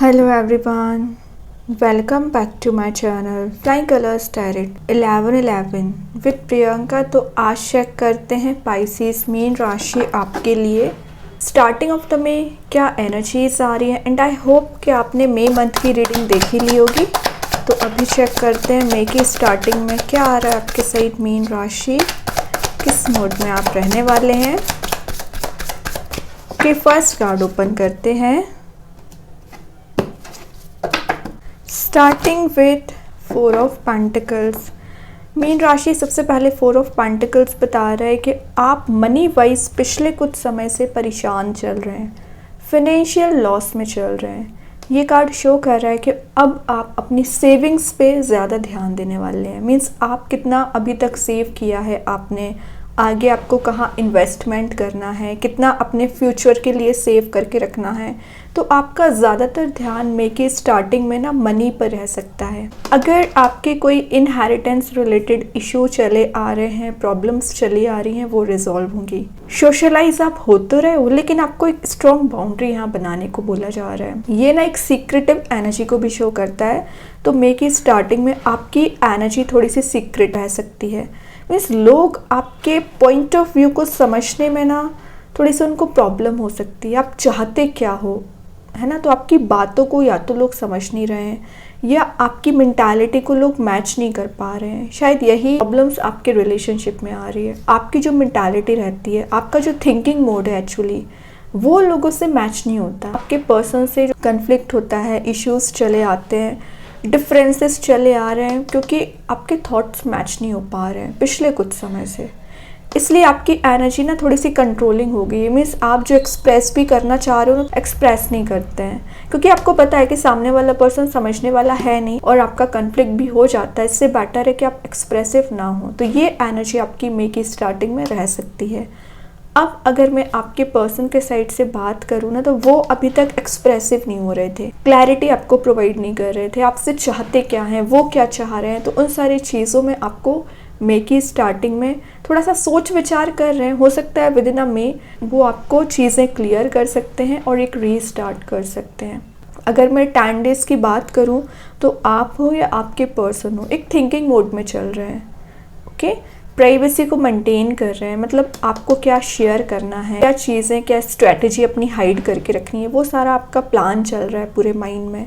Hello everyone, welcome back to my channel Flying Colors Tarot 1111 with Priyanka. तो आज check करते हैं पाइसेस मीन राशि आपके लिए स्टार्टिंग ऑफ द मे क्या एनर्जीज आ रही है। एंड आई होप कि आपने मई मंथ की रीडिंग देखी ली होगी। तो अभी चेक करते हैं मई की स्टार्टिंग में क्या आ रहा है आपके साइड मीन राशि, किस मोड में आप रहने वाले हैं। ओके, फर्स्ट कार्ड ओपन करते हैं starting with 4 of pentacles. Mean राशि सबसे पहले 4 ऑफ पेंटिकल्स बता रहा है कि आप मनी वाइज पिछले कुछ समय से परेशान चल रहे हैं, फिनेंशियल लॉस में चल रहे हैं। ये कार्ड शो कर रहा है कि अब आप अपनी सेविंग्स पे ज़्यादा ध्यान देने वाले हैं। मीन्स आप कितना अभी तक सेव किया है आपने, आगे आपको कहाँ इन्वेस्टमेंट करना है, कितना अपने फ्यूचर के लिए सेव करके रखना है। तो आपका ज़्यादातर ध्यान मई की स्टार्टिंग में ना मनी पर रह सकता है। अगर आपके कोई इनहेरिटेंस रिलेटेड इशू चले आ रहे हैं, प्रॉब्लम्स चली आ रही हैं, वो रिजॉल्व होंगी। सोशलाइज आप हो तो रहे हो, लेकिन आपको एक स्ट्रॉन्ग बाउंड्री यहाँ बनाने को बोला जा रहा है। ये ना एक सीक्रेटिव एनर्जी को भी शो करता है। तो मई की स्टार्टिंग में आपकी एनर्जी थोड़ी सी सीक्रेट रह सकती है। मीन्स लोग आपके पॉइंट ऑफ व्यू को समझने में ना थोड़ी सी उनको प्रॉब्लम हो सकती है। आप चाहते क्या हो, है ना। तो आपकी बातों को या तो लोग समझ नहीं रहे हैं या आपकी मेंटालिटी को लोग मैच नहीं कर पा रहे हैं। शायद यही प्रॉब्लम्स आपके रिलेशनशिप में आ रही है। आपकी जो मेंटालिटी रहती है, आपका जो थिंकिंग मोड है एक्चुअली, वो लोगों से मैच नहीं होता। आपके पर्सन से जो कन्फ्लिक्ट होता है, इश्यूज चले आते हैं, डिफरेंसेस चले आ रहे हैं, क्योंकि आपके थॉट्स मैच नहीं हो पा रहे हैं पिछले कुछ समय से। इसलिए आपकी एनर्जी ना थोड़ी सी कंट्रोलिंग हो गई है। मीन्स आप जो एक्सप्रेस भी करना चाह रहे हो ना, एक्सप्रेस नहीं करते हैं, क्योंकि आपको पता है कि सामने वाला पर्सन समझने वाला है नहीं और आपका कन्फ्लिक्ट भी हो जाता है। इससे बेटर है कि आप एक्सप्रेसिव ना हो। तो ये एनर्जी आपकी मई की स्टार्टिंग में रह सकती है। अब अगर मैं आपके पर्सन के साइड से बात करूँ ना, तो वो अभी तक एक्सप्रेसिव नहीं हो रहे थे, क्लैरिटी आपको प्रोवाइड नहीं कर रहे थे। आपसे चाहते क्या हैं, वो क्या चाह रहे हैं, तो उन सारी चीज़ों में आपको मई की स्टार्टिंग में थोड़ा सा सोच विचार कर रहे हैं। हो सकता है विद इन अ मई वो आपको चीज़ें क्लियर कर सकते हैं और एक रीस्टार्ट कर सकते हैं। अगर मैं 10 डेज़ की बात करूं, तो आप हो या आपके पर्सन हो, एक थिंकिंग मोड में चल रहे हैं। ओके, प्राइवेसी को मेंटेन कर रहे हैं। मतलब आपको क्या शेयर करना है, क्या चीज़ें, क्या स्ट्रैटेजी अपनी हाइड करके रखनी है, वो सारा आपका प्लान चल रहा है पूरे माइंड में।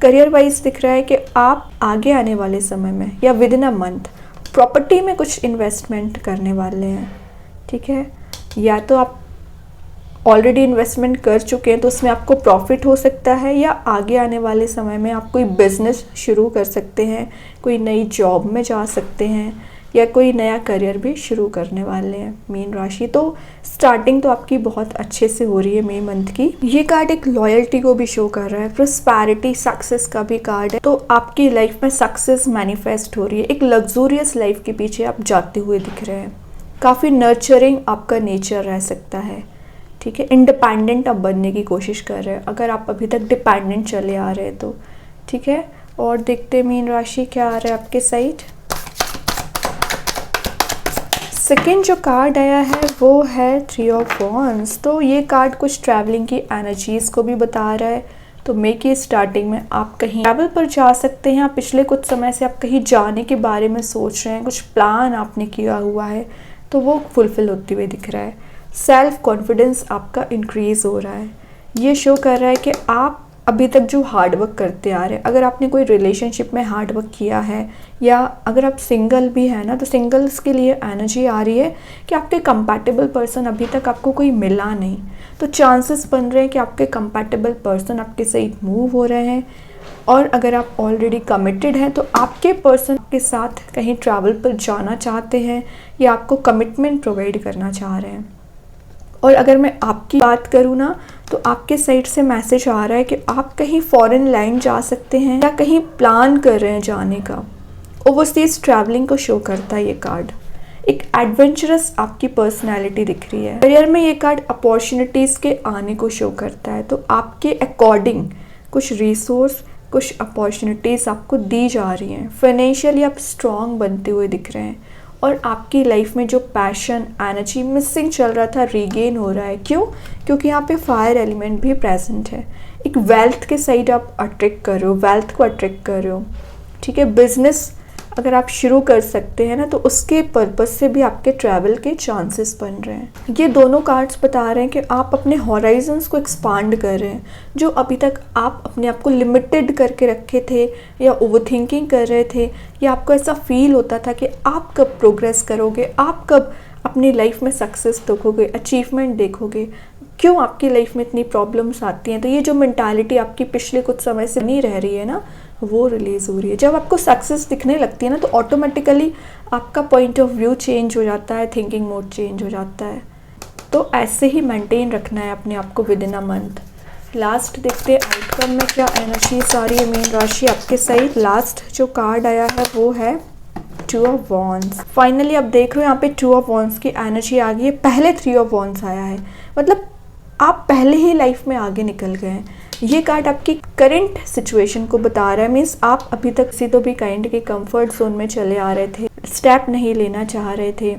करियर वाइज दिख रहा है कि आप आगे आने वाले समय में या with in a month property में कुछ इन्वेस्टमेंट करने वाले हैं। ठीक है, या तो आप ऑलरेडी इन्वेस्टमेंट कर चुके हैं तो उसमें आपको प्रॉफिट हो सकता है, या आगे आने वाले समय में आप कोई बिजनेस शुरू कर सकते हैं, कोई नई जॉब में जा सकते हैं, या कोई नया करियर भी शुरू करने वाले हैं मीन राशि। तो स्टार्टिंग तो आपकी बहुत अच्छे से हो रही है मई मंथ की। ये कार्ड एक लॉयल्टी को भी शो कर रहा है, प्रोस्पैरिटी, सक्सेस का भी कार्ड है। तो आपकी लाइफ में सक्सेस मैनिफेस्ट हो रही है। एक लग्जूरियस लाइफ के पीछे आप जाते हुए दिख रहे हैं। काफ़ी नर्चरिंग आपका नेचर रह सकता है। ठीक है, इंडिपेंडेंट आप बनने की कोशिश कर रहे हैं, अगर आप अभी तक डिपेंडेंट चले आ रहे हैं तो। ठीक है, और देखते मीन राशि क्या आ रहा है आपके साइड। सेकेंड जो कार्ड आया है वो है 3 ऑफ वॉन्ड्स। तो ये कार्ड कुछ ट्रैवलिंग की एनर्जीज़ को भी बता रहा है। तो मई की स्टार्टिंग में आप कहीं ट्रैवल पर जा सकते हैं। आप पिछले कुछ समय से आप कहीं जाने के बारे में सोच रहे हैं, कुछ प्लान आपने किया हुआ है, तो वो फुलफिल होते हुए दिख रहा है। सेल्फ कॉन्फिडेंस आपका इंक्रीज़ हो रहा है। ये शो कर रहा है कि आप अभी तक जो हार्ड वर्क करते आ रहे हैं, अगर आपने कोई रिलेशनशिप में हार्ड वर्क किया है, या अगर आप सिंगल भी है ना, तो सिंगल्स के लिए एनर्जी आ रही है कि आपके कंपैटिबल पर्सन अभी तक आपको कोई मिला नहीं। तो चांसेस बन रहे हैं कि आपके कंपैटिबल पर्सन आपके साथ मूव हो रहे हैं। और अगर आप ऑलरेडी कमिटेड हैं, तो आपके पर्सन के साथ कहीं ट्रैवल पर जाना चाहते हैं या आपको कमिटमेंट प्रोवाइड करना चाह रहे हैं। और अगर मैं आपकी बात करूँ ना, तो आपके साइड से मैसेज आ रहा है कि आप कहीं फॉरेन लैंड जा सकते हैं या कहीं प्लान कर रहे हैं जाने का। ओवरसीज ट्रैवलिंग को शो करता है ये कार्ड। एक एडवेंचरस आपकी पर्सनैलिटी दिख रही है। करियर में ये कार्ड अपॉर्चुनिटीज़ के आने को शो करता है। तो आपके अकॉर्डिंग कुछ रिसोर्स, कुछ अपॉर्चुनिटीज़ आपको दी जा रही हैं। फाइनेंशियली आप स्ट्रॉन्ग बनते हुए दिख रहे हैं और आपकी लाइफ में जो पैशन, एनर्जी मिसिंग चल रहा था रीगेन हो रहा है। क्यों? क्योंकि यहाँ पे फायर एलिमेंट भी प्रेजेंट है। एक वेल्थ के साइड आप अट्रैक्ट कर रहे हो, वेल्थ को अट्रैक्ट कर रहे हो। ठीक है, बिजनेस अगर आप शुरू कर सकते हैं ना, तो उसके पर्पस से भी आपके ट्रैवल के चांसेस बन रहे हैं। ये दोनों कार्ड्स बता रहे हैं कि आप अपने हॉराइजन्स को एक्सपांड कर रहे हैं। जो अभी तक आप अपने आप को लिमिटेड करके रखे थे या ओवरथिंकिंग कर रहे थे, या आपको ऐसा फील होता था कि आप कब प्रोग्रेस करोगे, आप कब अपनी लाइफ में सक्सेस देखोगे, अचीवमेंट देखोगे, क्यों आपकी लाइफ में इतनी प्रॉब्लम्स आती हैं। तो ये जो मेंटालिटी आपकी पिछले कुछ समय से नहीं रह रही है ना, वो रिलीज़ हो रही है। जब आपको सक्सेस दिखने लगती है ना, तो ऑटोमेटिकली आपका पॉइंट ऑफ व्यू चेंज हो जाता है, थिंकिंग मोड चेंज हो जाता है। तो ऐसे ही मेंटेन रखना है अपने आप को with in a month. Last देखते हैं आउटकम में क्या एनर्जी सारी है मीन राशि आपके साइड। लास्ट जो कार्ड आया है वो है 2 ऑफ वॉन्ड्स। फाइनली आप देख रहे हो यहाँ पे 2 ऑफ वॉन्ड्स की एनर्जी आ गई है। पहले 3 ऑफ वॉन्ड्स आया है, मतलब आप पहले ही लाइफ में आगे निकल गए हैं। ये कार्ड आपकी करंट सिचुएशन को बता रहा है। मीन्स आप अभी तक किसी तो भी काइंड के कंफर्ट जोन में चले आ रहे थे, स्टेप नहीं लेना चाह रहे थे,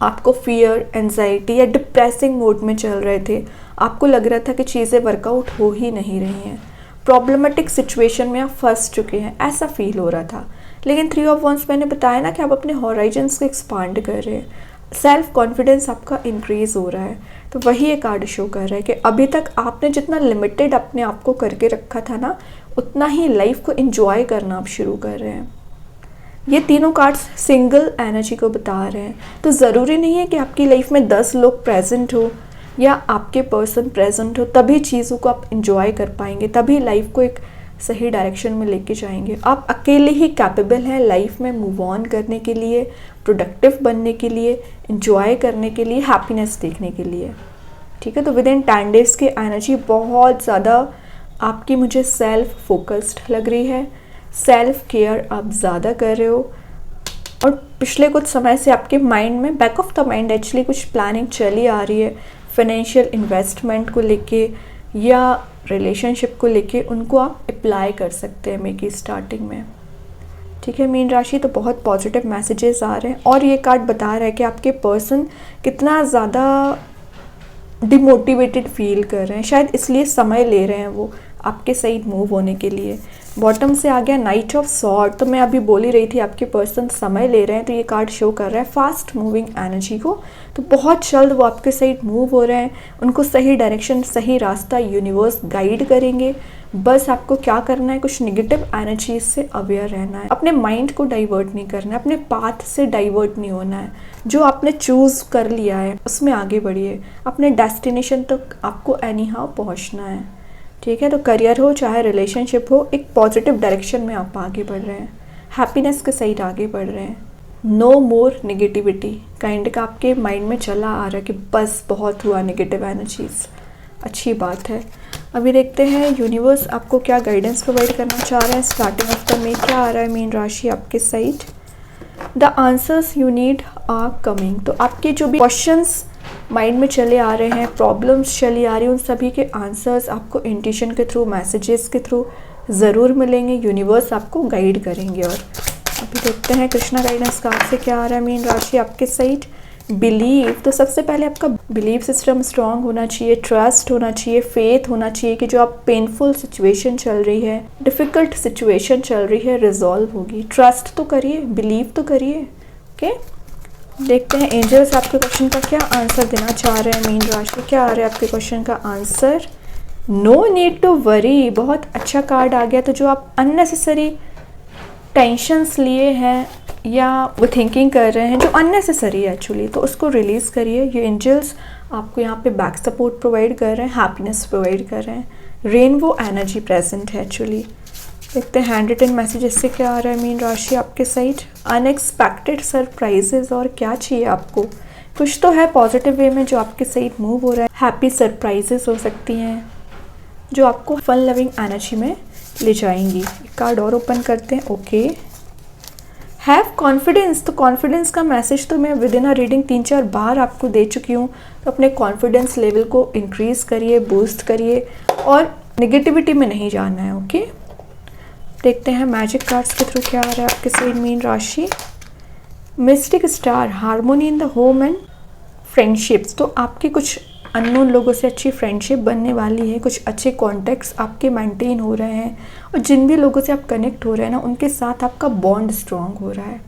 आपको फियर, एंजाइटी या डिप्रेसिंग मोड में चल रहे थे, आपको लग रहा था कि चीज़ें वर्कआउट हो ही नहीं रही हैं, प्रॉब्लमेटिक सिचुएशन में आप फंस चुके हैं, ऐसा फील हो रहा था। लेकिन 3 ऑफ वॉन्ड्स मैंने बताया ना कि आप अपने हॉराइजन्स को एक्सपांड कर रहे हैं, सेल्फ कॉन्फिडेंस आपका इंक्रीज़ हो रहा है। तो वही ये कार्ड शो कर रहा है कि अभी तक आपने जितना लिमिटेड अपने आप को करके रखा था ना, उतना ही लाइफ को एंजॉय करना आप शुरू कर रहे हैं। ये तीनों कार्ड्स सिंगल एनर्जी को बता रहे हैं। तो ज़रूरी नहीं है कि आपकी लाइफ में 10 लोग प्रेजेंट हो या आपके पर्सन प्रेजेंट हो तभी चीज़ों को आप एंजॉय कर पाएंगे, तभी लाइफ को एक सही डायरेक्शन में लेके जाएंगे। आप अकेले ही कैपेबल हैं लाइफ में मूव ऑन करने के लिए, प्रोडक्टिव बनने के लिए, एंजॉय करने के लिए, हैप्पीनेस देखने के लिए। ठीक है, तो विद इन 10 डेज़ की एनर्जी बहुत ज़्यादा आपकी मुझे सेल्फ फोकस्ड लग रही है। सेल्फ केयर आप ज़्यादा कर रहे हो, और पिछले कुछ समय से आपके माइंड में, back of the mind actually कुछ प्लानिंग चली आ रही है फाइनेंशियल इन्वेस्टमेंट को लेके या रिलेशनशिप को लेके। उनको आप अप्लाई कर सकते हैं मे की स्टार्टिंग में। ठीक है मीन राशि, तो बहुत पॉजिटिव मैसेजेस आ रहे हैं। और ये कार्ड बता रहा है कि आपके पर्सन कितना ज़्यादा डिमोटिवेटेड फील कर रहे हैं, शायद इसलिए समय ले रहे हैं वो आपके साइड मूव होने के लिए। बॉटम से आ गया नाइट ऑफ सॉर्ड। तो मैं अभी बोल ही रही थी आपके पर्सन समय ले रहे हैं, तो ये कार्ड शो कर रहा है फास्ट मूविंग एनर्जी को। तो बहुत जल्द वो आपके साइड मूव हो रहे हैं, उनको सही डायरेक्शन, सही रास्ता यूनिवर्स गाइड करेंगे। बस आपको क्या करना है, कुछ नेगेटिव एनर्जी से अवेयर रहना है, अपने माइंड को डाइवर्ट नहीं करना है, अपने पाथ से डाइवर्ट नहीं होना है। जो आपने चूज़ कर लिया है उसमें आगे बढ़िए, अपने डेस्टिनेशन तक आपको एनी हाउ पहुँचना है। ठीक है, तो करियर हो चाहे रिलेशनशिप हो, एक पॉजिटिव डायरेक्शन में आप आगे बढ़ रहे हैं, हैप्पीनेस के साइड आगे बढ़ रहे हैं। नो मोर नेगेटिविटी काइंड का आपके माइंड में चला आ रहा है कि बस बहुत हुआ नेगेटिव एनर्जीज। अच्छी बात है। अभी देखते हैं यूनिवर्स आपको क्या गाइडेंस प्रोवाइड करना चाह रहे हैं। स्टार्टिंग ऑफ द मे क्या आ रहा है मीन राशि आपके side. The answers you need are coming. तो आपके जो भी क्वेश्चंस माइंड में चले आ रहे हैं, प्रॉब्लम्स चली आ रही हैं, उन सभी के आंसर्स आपको इंट्यूशन के थ्रू, मैसेजेस के थ्रू ज़रूर मिलेंगे। यूनिवर्स आपको गाइड करेंगे। और अभी देखते हैं कृष्णा गाइडेंस कार्ड से क्या आ रहा है मीन राशि आपके साइड। बिलीव। तो सबसे पहले आपका बिलीव सिस्टम स्ट्रांग होना चाहिए, ट्रस्ट होना चाहिए, फेथ होना चाहिए कि जो आप पेनफुल सिचुएशन चल रही है, डिफ़िकल्ट सिचुएशन चल रही है, रिजॉल्व होगी। ट्रस्ट तो करिए, बिलीव तो करिए। ओके, देखते हैं एंजल्स आपके क्वेश्चन का क्या आंसर देना चाह रहे हैं मीन राशि। क्या आ रहा है आपके क्वेश्चन का answer. No need to worry. बहुत अच्छा कार्ड आ गया। तो जो आप अननेसेसरी टेंशन्स लिए हैं या वो थिंकिंग कर रहे हैं जो अननेसेसरी है एक्चुअली, तो उसको रिलीज़ करिए। ये एंजल्स आपको यहाँ पे बैक सपोर्ट प्रोवाइड कर रहे हैं, हैप्पीनेस प्रोवाइड कर रहे हैं, रेनबो एनर्जी प्रेजेंट है एक्चुअली। देखते हैं हैंड रिटन मैसेजेस से क्या आ रहा है मीन राशि आपके साइड। Unexpected surprises. और क्या चाहिए आपको, कुछ तो है पॉजिटिव वे में जो आपके साइड मूव हो रहा है। हैप्पी सरप्राइजेस हो सकती हैं जो आपको फन लविंग एनर्जी में ले जाएंगी। कार्ड और ओपन करते हैं। Okay, have confidence. तो कॉन्फिडेंस का मैसेज तो मैं विद इन अ रीडिंग 3-4 बार आपको दे चुकी हूँ। तो अपने कॉन्फिडेंस लेवल को इंक्रीज़ करिए, बूस्ट करिए, और नेगेटिविटी में नहीं जाना है। ओके, देखते हैं मैजिक कार्ड्स के थ्रू क्या आ रहा है आपके साइड मीन राशि। Mistake star, harmony in the home and friendships. तो आपकी कुछ अननोन लोगों से अच्छी फ्रेंडशिप बनने वाली है, कुछ अच्छे कॉन्टैक्ट्स आपके मेंटेन हो रहे हैं, और जिन भी लोगों से आप कनेक्ट हो रहे हैं ना, उनके साथ आपका बॉन्ड स्ट्रॉन्ग हो रहा है।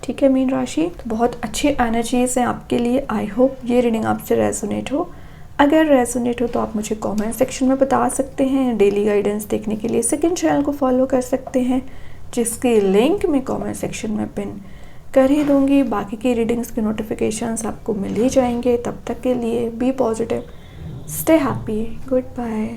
ठीक है मीन राशि, तो बहुत अच्छी एनर्जीज हैं आपके लिए। आई होप ये रीडिंग आपसे रेजोनेट हो। अगर रेजोनेट हो तो आप मुझे कमेंट सेक्शन में बता सकते हैं। डेली गाइडेंस देखने के लिए सेकंड चैनल को फॉलो कर सकते हैं, जिसकी लिंक मैं कमेंट सेक्शन में पिन कर ही दूँगी। बाकी की रीडिंग्स के नोटिफिकेशंस आपको मिल ही जाएंगे। तब तक के लिए be positive, stay happy, good bye.